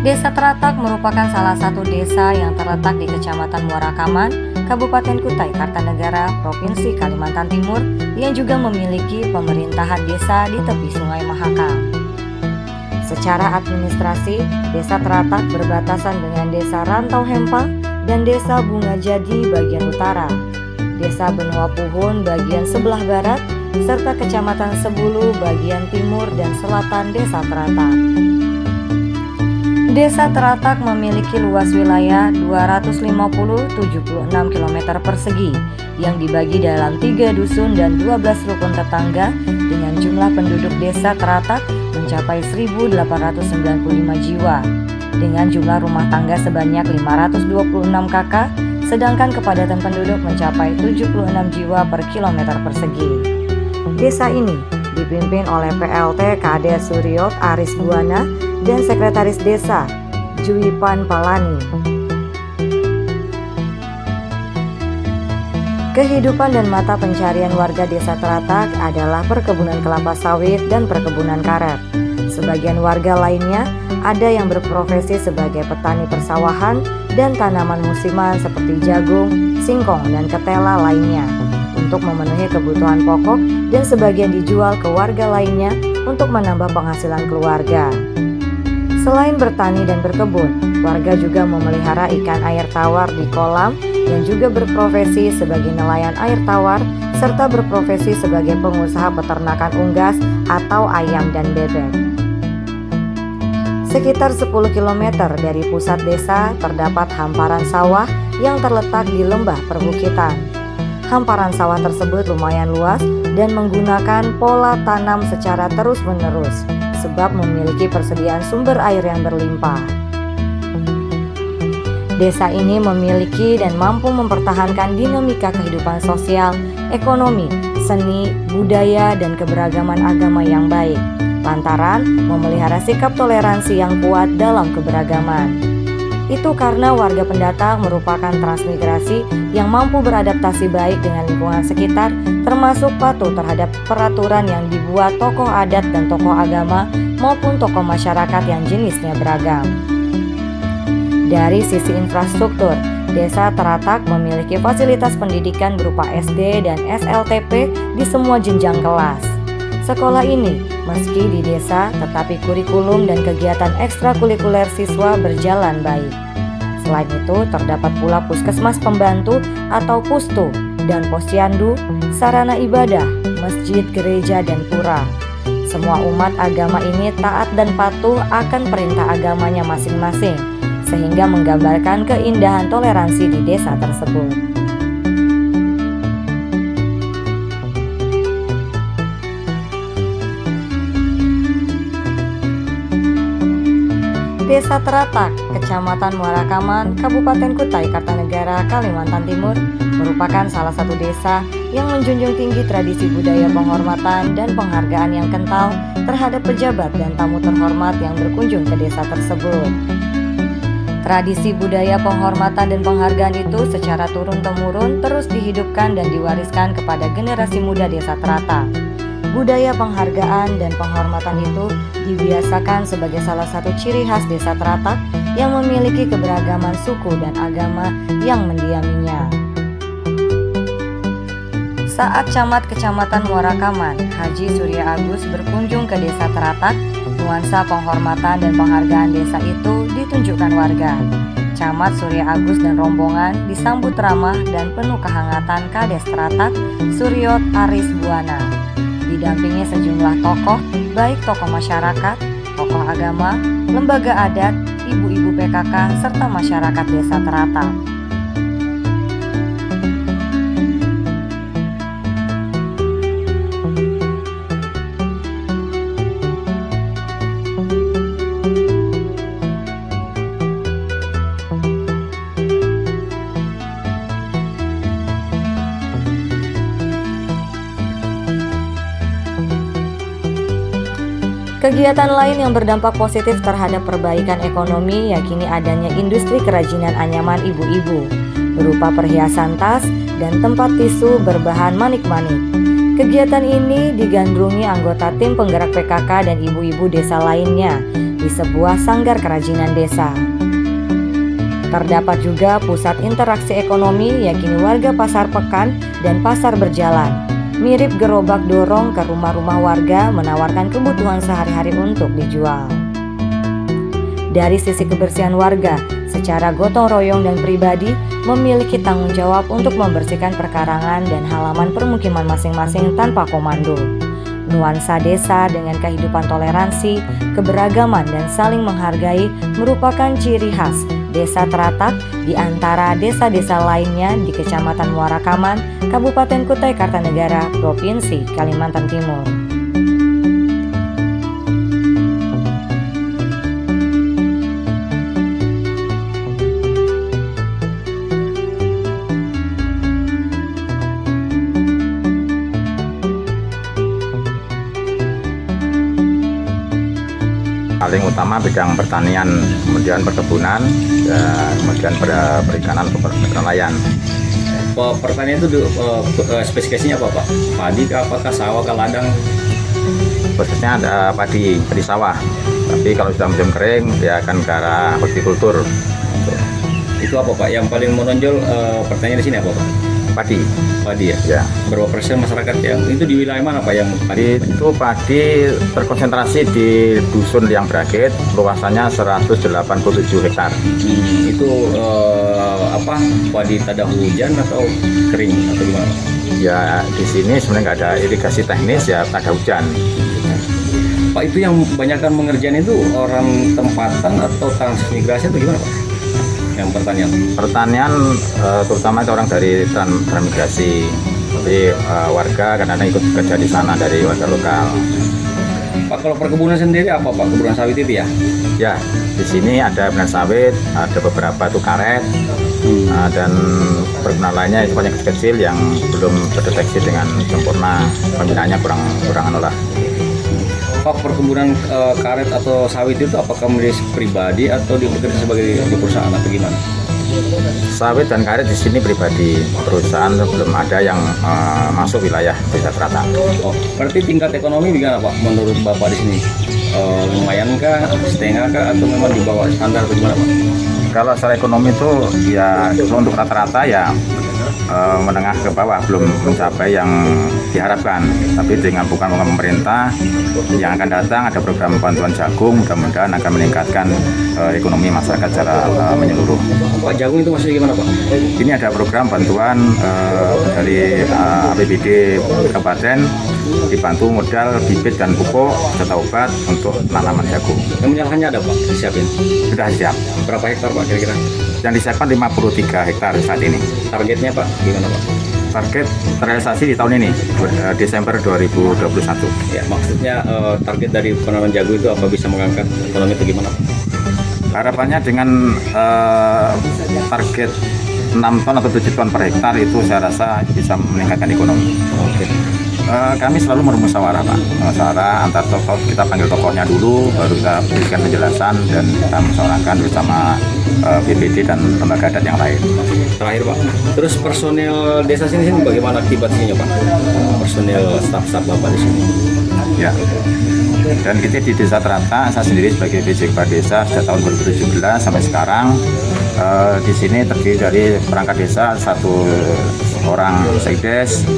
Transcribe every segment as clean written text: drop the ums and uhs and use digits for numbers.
Desa Teratak merupakan salah satu desa yang terletak di Kecamatan Muara Kaman, Kabupaten Kutai Kartanegara, Provinsi Kalimantan Timur, yang juga memiliki pemerintahan desa di tepi Sungai Mahakam. Secara administrasi, Desa Teratak berbatasan dengan Desa Rantau Hempang dan Desa Bunga Jadi bagian utara, Desa Benua Puhun bagian sebelah barat, serta Kecamatan Sebulu bagian timur dan selatan Desa Teratak. Desa Teratak memiliki luas wilayah 250,76 km persegi yang dibagi dalam 3 dusun dan 12 rukun tetangga dengan jumlah penduduk Desa Teratak mencapai 1.895 jiwa dengan jumlah rumah tangga sebanyak 526 kakak, sedangkan kepadatan penduduk mencapai 76 jiwa per kilometer persegi. Desa ini dipimpin oleh PLT Kades Suryot Aris Buana dan Sekretaris Desa Juipan Palani. Kehidupan dan mata pencarian warga Desa Teratak adalah perkebunan kelapa sawit dan perkebunan karet. Sebagian warga lainnya ada yang berprofesi sebagai petani persawahan dan tanaman musiman seperti jagung, singkong, dan ketela lainnya untuk memenuhi kebutuhan pokok, dan sebagian dijual ke warga lainnya untuk menambah penghasilan keluarga. Selain bertani dan berkebun, warga juga memelihara ikan air tawar di kolam dan juga berprofesi sebagai nelayan air tawar, serta berprofesi sebagai pengusaha peternakan unggas atau ayam dan bebek. Sekitar 10 km dari pusat desa terdapat hamparan sawah yang terletak di lembah perbukitan. Hamparan sawah tersebut lumayan luas dan menggunakan pola tanam secara terus-menerus, sebab memiliki persediaan sumber air yang berlimpah. Desa ini memiliki dan mampu mempertahankan dinamika kehidupan sosial, ekonomi, seni, budaya, dan keberagaman agama yang baik, lantaran memelihara sikap toleransi yang kuat dalam keberagaman. Itu karena warga pendatang merupakan transmigrasi yang mampu beradaptasi baik dengan lingkungan sekitar, termasuk patuh terhadap peraturan yang dibuat tokoh adat dan tokoh agama maupun tokoh masyarakat yang jenisnya beragam. Dari sisi infrastruktur, Desa Teratak memiliki fasilitas pendidikan berupa SD dan SLTP di semua jenjang kelas. Sekolah ini, meski di desa, tetapi kurikulum dan kegiatan ekstrakurikuler siswa berjalan baik. Selain itu, terdapat pula puskesmas pembantu atau pustu dan posyandu, sarana ibadah, masjid, gereja, dan pura. Semua umat agama ini taat dan patuh akan perintah agamanya masing-masing, sehingga menggambarkan keindahan toleransi di desa tersebut. Desa Teratak, Kecamatan Muara Kaman, Kabupaten Kutai Kartanegara, Kalimantan Timur, merupakan salah satu desa yang menjunjung tinggi tradisi budaya penghormatan dan penghargaan yang kental terhadap pejabat dan tamu terhormat yang berkunjung ke desa tersebut. Tradisi budaya penghormatan dan penghargaan itu secara turun-temurun terus dihidupkan dan diwariskan kepada generasi muda Desa Teratak. Budaya penghargaan dan penghormatan itu dibiasakan sebagai salah satu ciri khas Desa Teratak yang memiliki keberagaman suku dan agama yang mendiaminya. Saat Camat Kecamatan Muara Kaman, Haji Surya Agus berkunjung ke Desa Teratak, nuansa penghormatan dan penghargaan desa itu ditunjukkan warga. Camat Surya Agus dan rombongan disambut ramah dan penuh kehangatan Kades Teratak, Suryot Aris Buana. Didampingi sejumlah tokoh, baik tokoh masyarakat, tokoh agama, lembaga adat, ibu-ibu PKK, serta masyarakat Desa Teratak. Kegiatan lain yang berdampak positif terhadap perbaikan ekonomi yakni adanya industri kerajinan anyaman ibu-ibu berupa perhiasan tas dan tempat tisu berbahan manik-manik. Kegiatan ini digandrungi anggota tim penggerak PKK dan ibu-ibu desa lainnya di sebuah sanggar kerajinan desa. Terdapat juga pusat interaksi ekonomi yakni warga pasar pekan dan pasar berjalan. Mirip gerobak dorong ke rumah-rumah warga menawarkan kebutuhan sehari-hari untuk dijual. Dari sisi kebersihan warga, secara gotong royong dan pribadi memiliki tanggung jawab untuk membersihkan perkarangan dan halaman permukiman masing-masing tanpa komando. Nuansa desa dengan kehidupan toleransi, keberagaman dan saling menghargai merupakan ciri khas Desa Teratak di antara desa-desa lainnya di Kecamatan Muara Kaman, Kabupaten Kutai Kartanegara, Provinsi Kalimantan Timur. Paling utama bidang pertanian, kemudian perkebunan, kemudian perikanan, nelayan. Pertanian itu spesifikasinya apa Pak? Padi kah, apakah sawah kah, ladang? Khususnya ada padi sawah, tapi kalau sudah musim kering dia akan ke arah hortikultur. Itu apa Pak? Yang paling menonjol pertanian di sini apa Pak? Padi ya? Ya. Berapa persen masyarakat yang itu di wilayah mana Pak yang padi? Itu padi terkonsentrasi di Dusun Liang Brakit, luasannya 187 hektar. Itu padi tada hujan atau kering atau gimana? Ya di sini sebenarnya nggak ada irigasi teknis, ya tada hujan. Pak, itu yang kebanyakan mengerjakan itu orang tempatan atau transmigrasi atau gimana Pak? Yang pertanian terutama itu orang dari transmigrasi, jadi warga kadang-kadang ikut kerja di sana dari warga lokal. Pak, kalau perkebunan sendiri apa Pak? Kebunan sawit itu ya? Ya, di sini ada kebunan sawit, ada beberapa itu karet, dan perkebunan lainnya itu banyak kecil yang belum terdeteksi dengan sempurna, pembinaannya kurang lah. Pak, perkebunan karet atau sawit itu apakah milik pribadi atau bekerja sebagai di perusahaan atau gimana? Sawit dan karet di sini pribadi, perusahaan belum ada yang masuk wilayah Desa Teratak. Oh, berarti tingkat ekonomi gimana Pak menurut Bapak di sini? Lumayan kah, setengah kah, atau memang di bawah standar atau gimana Pak? Kalau secara ekonomi itu ya untuk rata-rata ya menengah ke bawah, belum mencapai yang diharapkan. Tapi dengan bukan pemerintah yang akan datang ada program bantuan jagung, mudah-mudahan akan meningkatkan ekonomi masyarakat secara menyeluruh. Pak, jagung itu maksudnya gimana Pak? Ini ada program bantuan dari APBD Kabupaten, dibantu modal bibit dan pupuk serta obat untuk tanaman jagung. Yang menyalahannya ada Pak, disiapin? Sudah siap. Berapa hektar Pak kira-kira? Yang disiapkan 53 hektar saat ini. Targetnya Pak gimana Pak? Target terrealisasi di tahun ini, Desember 2021. Ya, maksudnya target dari penanaman jagung itu apa, bisa mengangkat ekonomi itu gimana Pak? Harapannya dengan target 6 ton atau 7 ton per hektar itu saya rasa bisa meningkatkan ekonomi. Oke. Kami selalu bermusyawarah Pak, musyawarah antar tokoh, kita panggil tokohnya dulu, baru kita berikan penjelasan dan kita musyawarahkan bersama BPD dan lembaga adat yang lain. Terakhir Pak, terus personil desa sini bagaimana akibatnya Pak? Personil staf-staf Bapak di sini? Ya. Dan kita di Desa Teratak, saya sendiri sebagai PJ Kepala Desa sejak tahun 2017 sampai sekarang di sini terdiri dari perangkat desa 1 orang sekdes,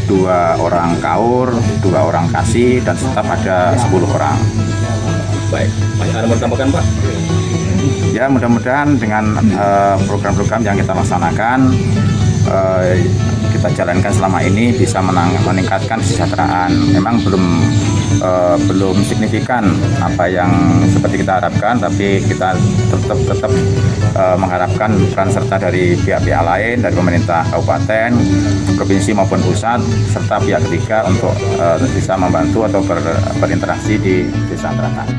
2 orang kaur, 2 orang kasih, dan staf ada 10 orang. Baik, masih ada mau ditambahkan Pak? Ya, mudah-mudahan dengan program-program yang kita laksanakan, kita jalankan selama ini bisa meningkatkan kesejahteraan. Memang belum signifikan apa yang seperti kita harapkan, tapi kita tetap mengharapkan peran serta dari pihak-pihak lain, dari pemerintah kabupaten, provinsi maupun pusat, serta pihak ketiga untuk bisa membantu atau berinteraksi di Desa Teratak.